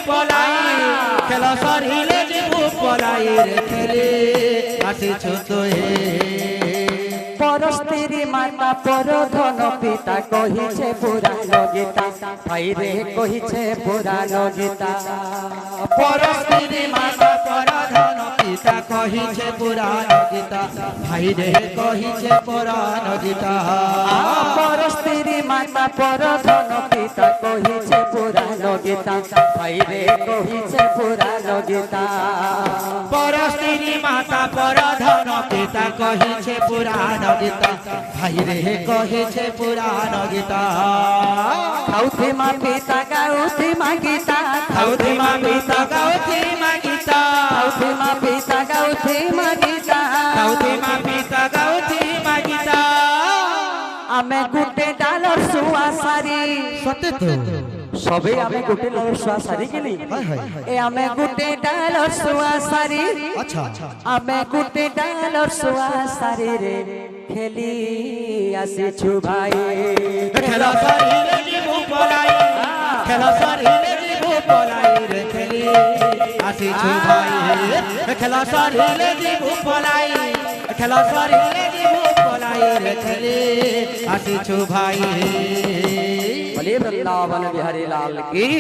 পলাই খেল সরিলে যিবু পলাই রে খেলি আসিছু তুই পর স্ত্রী মাতা পর ধন পিতা কহিছে পুরাণ গীতা ভাই রে কহিছে পুরাণ গীতা পর স্ত্রী মাতা পর ধন পিতা কহিছে পুরাণ গীতা ভাই রে কহিছে পুরাণ গীতা পর স্ত্রী মাতা পর ধন পিতা কহিছে পুরাণ গীতা ভাই রে কহিছে পুরাণ গীতা পর স্ত্রী মাতা পর ধন পিতা কহিছে পুরাণ গীতা ভাই রে কহিছে পুরাণ গীতা খাউথি মা পিতা গাউথি মা গীতা খাউথি মা পিতা গাউথি মা গীতা খাউথি মা পিতা গাউথি মা গীতা খাউথি মা পিতা গাউথি মা গীতা আমি গুটে ডালর সুয়া সারি সতে তো সবে আমি গুটে ডালর সুয়া সারি কিনি এ আমি গুটে ডালর সুয়া সারি আচ্ছা আমি গুটে ডালর সুয়া সারি রে খেলি আসিছু ভাই খেলা সরিলে যিবু পলাই খেলা সরিলে যিবু পলাই রে খেলি আসিছু ভাই খেলা সরিলে যিবু পলাই খেলা সরিলে যিবু পলাই রে খেলি আসিছু ভাই বলে বৃন্দাवन बिहारी लाल की